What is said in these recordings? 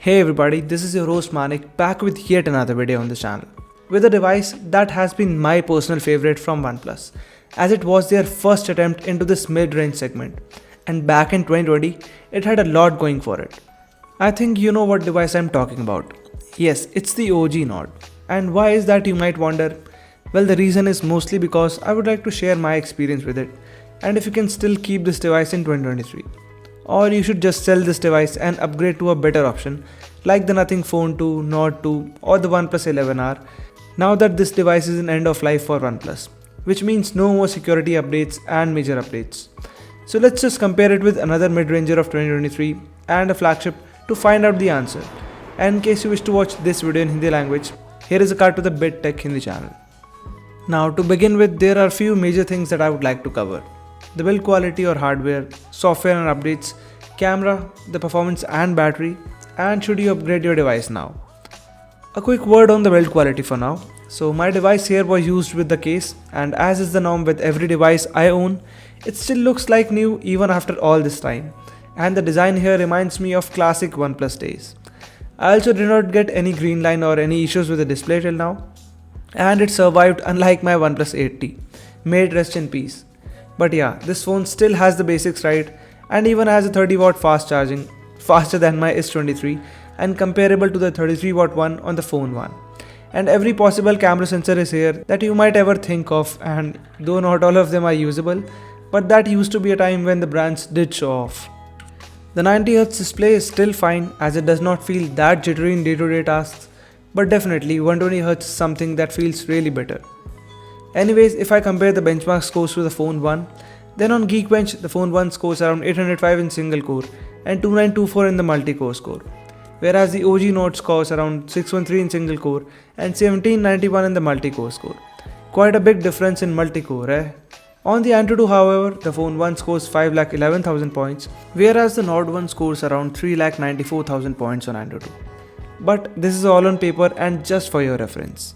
Hey everybody, this is your host Manik back with yet another video on this channel. With a device that has been my personal favorite from OnePlus, as it was their first attempt into this mid-range segment. And back in 2020, it had a lot going for it. I think you know what device I'm talking about. Yes, it's the OG Nord. And why is that, you might wonder? Well, the reason is mostly because I would like to share my experience with it, and if you can still keep this device in 2023. Or you should just sell this device and upgrade to a better option like the Nothing Phone 2, Nord 2 or the OnePlus 11R now that this device is in end of life for OnePlus, which means no more security updates and major updates. So let's just compare it with another mid-ranger of 2023 and a flagship to find out the answer. And in case you wish to watch this video in Hindi language, here is a card to the Bit Tech Hindi channel. Now to begin with, there are few major things that I would like to cover. The build quality or hardware, software and updates, camera, the performance and battery, and should you upgrade your device now. A quick word on the build quality for now. So my device here was used with the case, and as is the norm with every device I own, it still looks like new even after all this time, and the design here reminds me of classic OnePlus days. I also did not get any green line or any issues with the display till now, and it survived unlike my OnePlus 8T. May it rest in peace. But yeah, this phone still has the basics right and even has a 30-watt fast charging, faster than my S23 and comparable to the 33-watt one on the Phone 1. And every possible camera sensor is here that you might ever think of, and though not all of them are usable, but that used to be a time when the brands did show off. The 90Hz display is still fine as it does not feel that jittery in day-to-day tasks, but definitely 120Hz is something that feels really better. Anyways, if I compare the benchmark scores to the Phone 1, then on Geekbench the Phone 1 scores around 805 in single core and 2924 in the multi-core score, whereas the OG Nord scores around 613 in single core and 1791 in the multi-core score. Quite a big difference in multi-core, eh? On the Antutu, however, the Phone 1 scores 5,11,000 points, whereas the Nord 1 scores around 3,94,000 points on Antutu. But this is all on paper and just for your reference.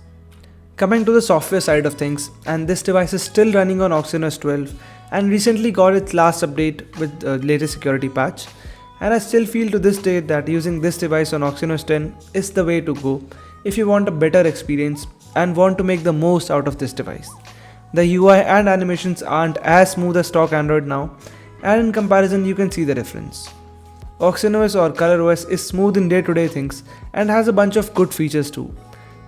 Coming to the software side of things, and this device is still running on OxygenOS 12 and recently got its last update with the latest security patch, and I still feel to this day that using this device on OxygenOS 10 is the way to go if you want a better experience and want to make the most out of this device. The UI and animations aren't as smooth as stock Android now, and in comparison you can see the difference. OxygenOS or ColorOS is smooth in day-to-day things and has a bunch of good features too.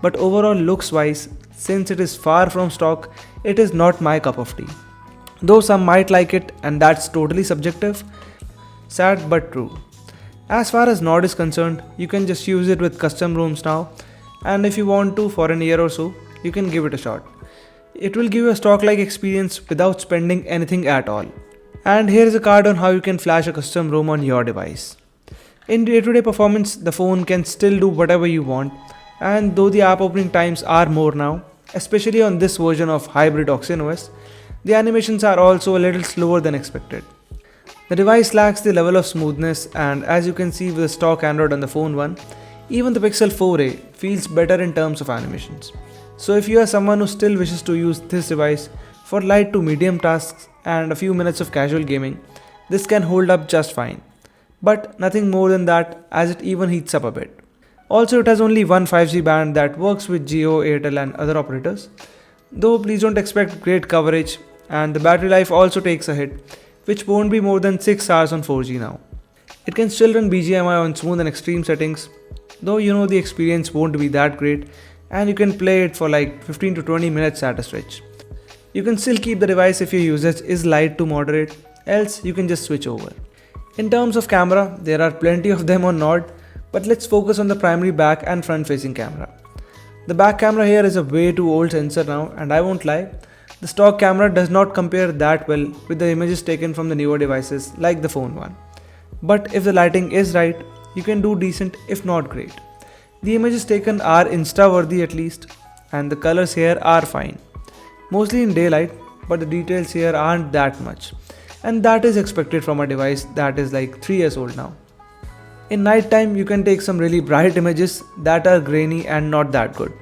But overall looks wise, since it is far from stock, it is not my cup of tea. Though some might like it, and that's totally subjective. Sad but true. As far as Nord is concerned, you can just use it with custom ROMs now, and if you want to for an year or so, you can give it a shot. It will give you a stock-like experience without spending anything at all. And here is a card on how you can flash a custom ROM on your device. In day-to-day performance, the phone can still do whatever you want, and though the app opening times are more now, especially on this version of hybrid OxygenOS, the animations are also a little slower than expected. The device lacks the level of smoothness, and as you can see with the stock Android on the Phone 1, even the Pixel 4a feels better in terms of animations. So if you are someone who still wishes to use this device for light to medium tasks and a few minutes of casual gaming, this can hold up just fine. But nothing more than that, as it even heats up a bit. Also, it has only one 5G band that works with Jio, Airtel and other operators. Though please don't expect great coverage, and the battery life also takes a hit, which won't be more than 6 hours on 4G now. It can still run BGMI on smooth and extreme settings, though you know the experience won't be that great, and you can play it for like 15 to 20 minutes at a stretch. You can still keep the device if your usage is light to moderate, else you can just switch over. In terms of camera, there are plenty of them on Nord, but let's focus on the primary back and front facing camera. The back camera here is a way too old sensor now, and I won't lie, the stock camera does not compare that well with the images taken from the newer devices like the Phone 1. But if the lighting is right, you can do decent if not great. The images taken are Insta worthy at least, and the colors here are fine. Mostly in daylight, but the details here aren't that much, and that is expected from a device that is like 3 years old now. In night time, you can take some really bright images that are grainy and not that good.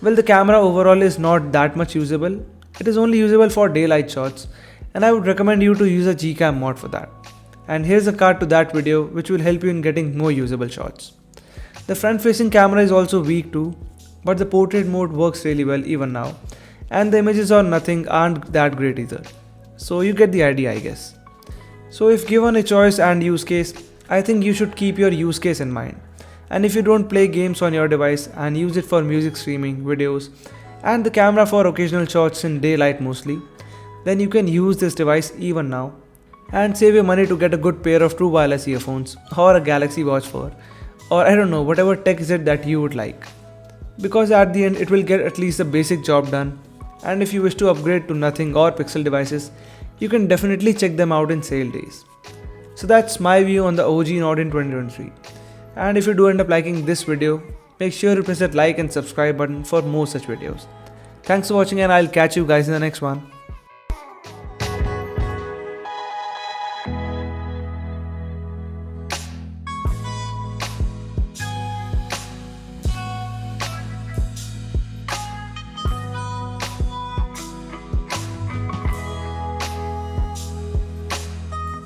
Well, the camera overall is not that much usable. It is only usable for daylight shots, and I would recommend you to use a Gcam mod for that. And here's a card to that video which will help you in getting more usable shots. The front facing camera is also weak too, but the portrait mode works really well even now, and the images or nothing aren't that great either. So you get the idea, I guess. So if given a choice and use case, I think you should keep your use case in mind. And if you don't play games on your device and use it for music streaming, videos, and the camera for occasional shots in daylight mostly, then you can use this device even now and save your money to get a good pair of true wireless earphones or a Galaxy Watch 4, or I don't know, whatever tech is it that you would like. Because at the end it will get at least the basic job done, and if you wish to upgrade to Nothing or Pixel devices, you can definitely check them out in sale days. So that's my view on the OG Nord in 2023. And if you do end up liking this video, make sure you press that like and subscribe button for more such videos. Thanks for watching, and I'll catch you guys in the next one.